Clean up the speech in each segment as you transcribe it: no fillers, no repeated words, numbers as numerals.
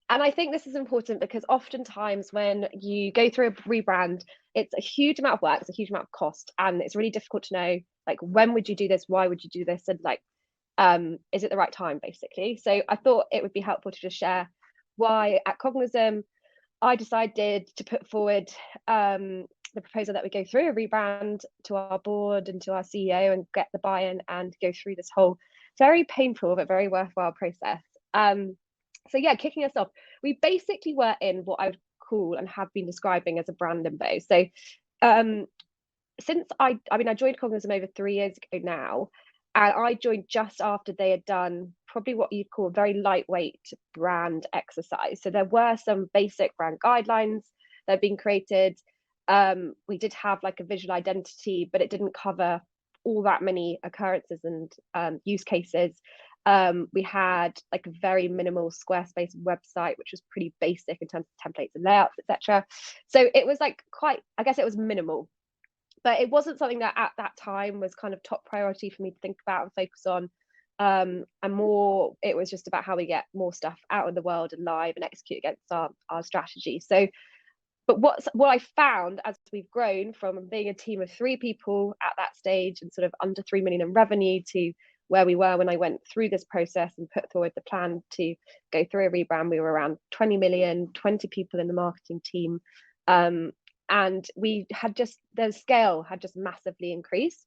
And I think this is important because oftentimes when you go through a rebrand, it's a huge amount of work, it's a huge amount of cost, and it's really difficult to know, like, when would you do this, why would you do this, and like, is it the right time, basically. So I thought it would be helpful to just share why at Cognism I decided to put forward the proposal that we go through a rebrand to our board and to our CEO and get the buy-in and go through this whole very painful but very worthwhile process. So yeah, kicking us off, we basically were in what I would call and have been describing as a brand limbo. So since I joined Cognism over 3 years ago now, and I joined just after they had done probably what you'd call a very lightweight brand exercise. So there were some basic brand guidelines that had been created. We did have like a visual identity, but it didn't cover all that many occurrences and use cases. We had like a very minimal Squarespace website, which was pretty basic in terms of templates and layouts, etc. So it was like quite, I guess it was minimal, but it wasn't something that at that time was kind of top priority for me to think about and focus on. And more, it was just about how we get more stuff out in the world and live and execute against our strategy. So, but what I found as we've grown from being a team of 3 people at that stage and sort of under 3 million in revenue to where we were when I went through this process and put forward the plan to go through a rebrand, we were around 20 million, 20 people in the marketing team. And we had just, the scale had just massively increased.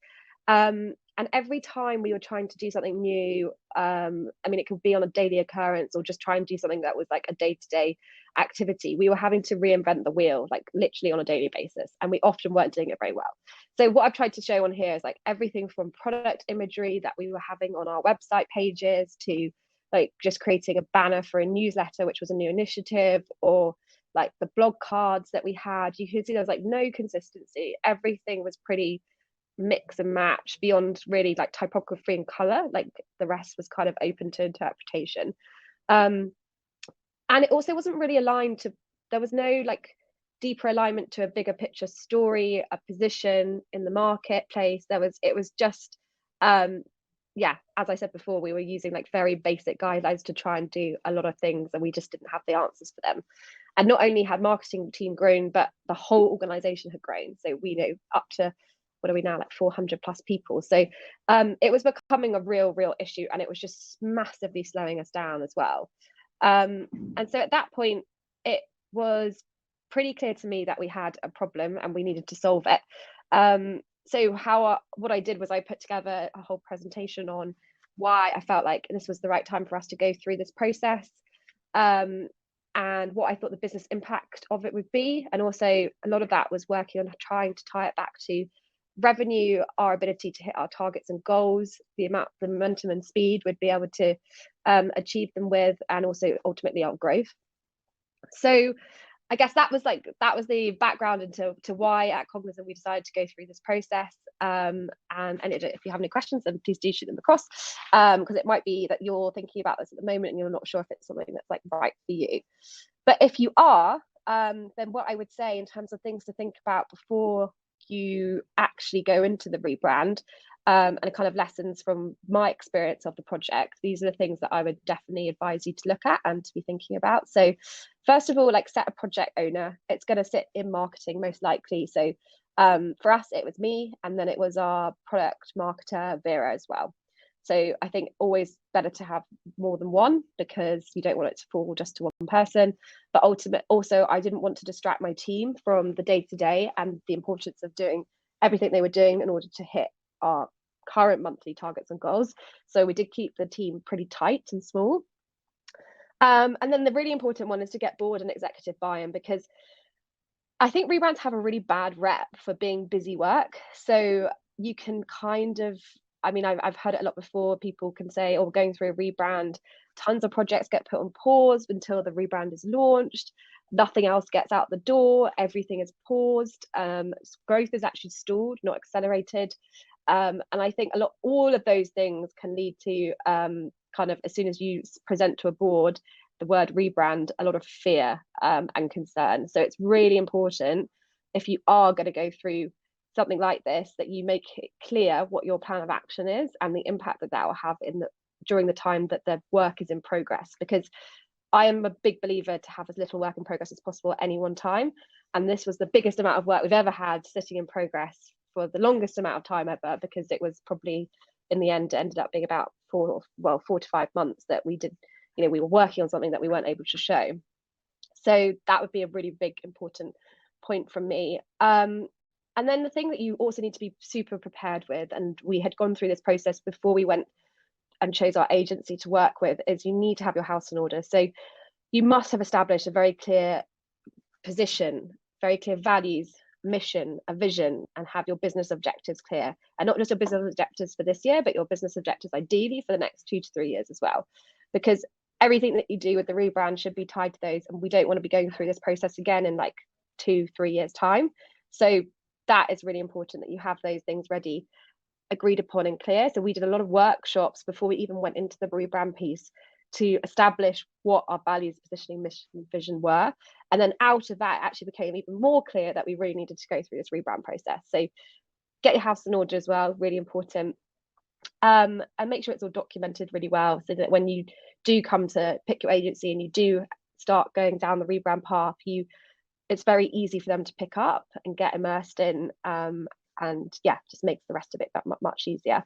And every time we were trying to do something new, I mean, it could be on a daily occurrence or just try and do something that was like a day-to-day activity, we were having to reinvent the wheel, like literally on a daily basis. And we often weren't doing it very well. So what I've tried to show on here is like everything from product imagery that we were having on our website pages to like just creating a banner for a newsletter, which was a new initiative, or like the blog cards that we had. You could see there was like no consistency. Everything was pretty mix and match beyond really like typography and color. Like the rest was kind of open to interpretation. And it also wasn't really aligned to, there was no like deeper alignment to a bigger picture story, a position in the marketplace. It was just yeah, as I said before, we were using like very basic guidelines to try and do a lot of things, and we just didn't have the answers for them. And not only had marketing team grown, but the whole organization had grown. So we know up to, what are we now, like 400 plus people. So it was becoming a real issue, and it was just massively slowing us down as well. And so at that point, it was pretty clear to me that we had a problem and we needed to solve it. So what I did was I put together a whole presentation on why I felt like this was the right time for us to go through this process, and what I thought the business impact of it would be. And also a lot of that was working on trying to tie it back to revenue, our ability to hit our targets and goals, the momentum and speed we'd be able to achieve them with, and also ultimately our growth. So I guess that was the background into why at Cognism we decided to go through this process. And if you have any questions, then please do shoot them across, because it might be that you're thinking about this at the moment and you're not sure if it's something that's like right for you. But if you are, then what I would say in terms of things to think about before you actually go into the rebrand, and kind of lessons from my experience of the project, these are the things that I would definitely advise you to look at and to be thinking about. So first of all, like set a project owner. It's going to sit in marketing most likely. So for us, it was me, and then it was our product marketer, Vera, as well. So I think always better to have more than one, because you don't want it to fall just to one person. But also, I didn't want to distract my team from the day-to-day and the importance of doing everything they were doing in order to hit our current monthly targets and goals. So we did keep the team pretty tight and small. And then the really important one is to get board and executive buy-in, because I think rebrands have a really bad rep for being busy work. So you can kind of, I mean, I've heard it a lot before. People can say, oh, we're going through a rebrand, tons of projects get put on pause until the rebrand is launched. Nothing else gets out the door. Everything is paused. Growth is actually stalled, not accelerated. And I think all of those things can lead to kind of, as soon as you present to a board the word rebrand, a lot of fear and concern. So it's really important, if you are going to go through something like this, that you make it clear what your plan of action is and the impact that will have during the time that the work is in progress. Because I am a big believer to have as little work in progress as possible at any one time. And this was the biggest amount of work we've ever had sitting in progress for the longest amount of time ever, because it was probably, in the end, it ended up being about 4 to 5 months that we did, we were working on something that we weren't able to show. So that would be a really big, important point from me. And then the thing that you also need to be super prepared with, and we had gone through this process before we went and chose our agency to work with, is you need to have your house in order. So you must have established a very clear position, very clear values, mission, a vision, and have your business objectives clear. And not just your business objectives for this year, but your business objectives ideally for the next 2 to 3 years as well. Because everything that you do with the rebrand should be tied to those. And we don't want to be going through this process again in like 2-3 years' time. So that is really important, that you have those things ready, agreed upon and clear. So we did a lot of workshops before we even went into the rebrand piece to establish what our values, positioning, mission, vision were. And then out of that, it actually became even more clear that we really needed to go through this rebrand process. So get your house in order as well, really important. And make sure it's all documented really well, so that when you do come to pick your agency and you do start going down the rebrand path, it's very easy for them to pick up and get immersed in. And yeah, just makes the rest of it that much easier.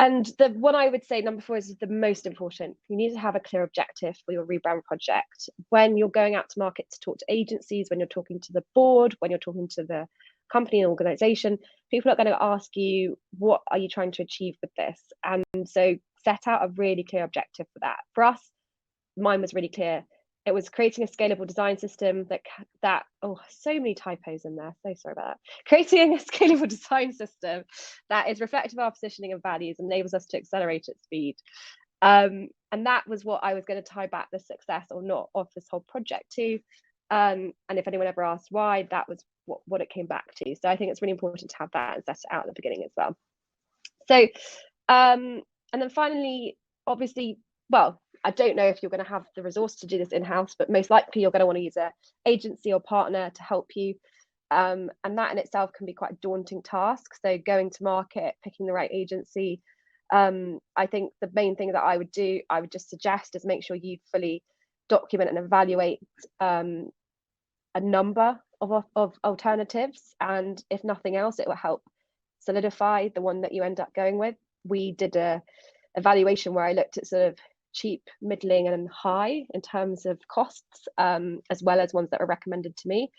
And the one I would say, number 4, is the most important. You need to have a clear objective for your rebrand project. When you're going out to market to talk to agencies, when you're talking to the board, when you're talking to the company and organization, people are going to ask you, what are you trying to achieve with this? And so set out a really clear objective for that. For us, mine was really clear. It was creating a scalable design system that so many typos in there, so sorry about that. Creating a scalable design system that is reflective of our positioning and values and enables us to accelerate at speed. And that was what I was going to tie back the success or not of this whole project to. And if anyone ever asked why, that was what it came back to. So I think it's really important to have that and set it out at the beginning as well. So, and then finally, obviously, well, I don't know if you're going to have the resource to do this in-house, but most likely you're going to want to use an agency or partner to help you. And that in itself can be quite a daunting task. So going to market, picking the right agency. I think the main thing that I would just suggest is make sure you fully document and evaluate a number of alternatives. And if nothing else, it will help solidify the one that you end up going with. We did a evaluation where I looked at sort of cheap, middling, and high in terms of costs, as well as ones that were recommended to me.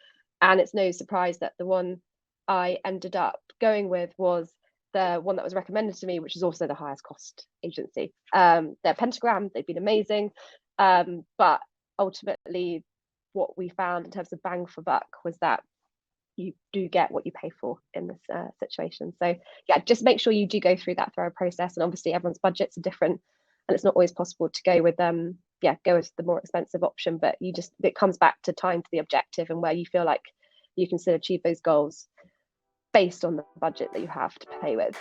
And it's no surprise that the one I ended up going with was the one that was recommended to me, which is also the highest cost agency. They're Pentagram, they've been amazing. But ultimately, what we found in terms of bang for buck was that you do get what you pay for in this situation. So yeah, just make sure you do go through that thorough process. And obviously everyone's budgets are different, and it's not always possible to go with go with the more expensive option, but it comes back to tying to the objective and where you feel like you can still achieve those goals based on the budget that you have to pay with.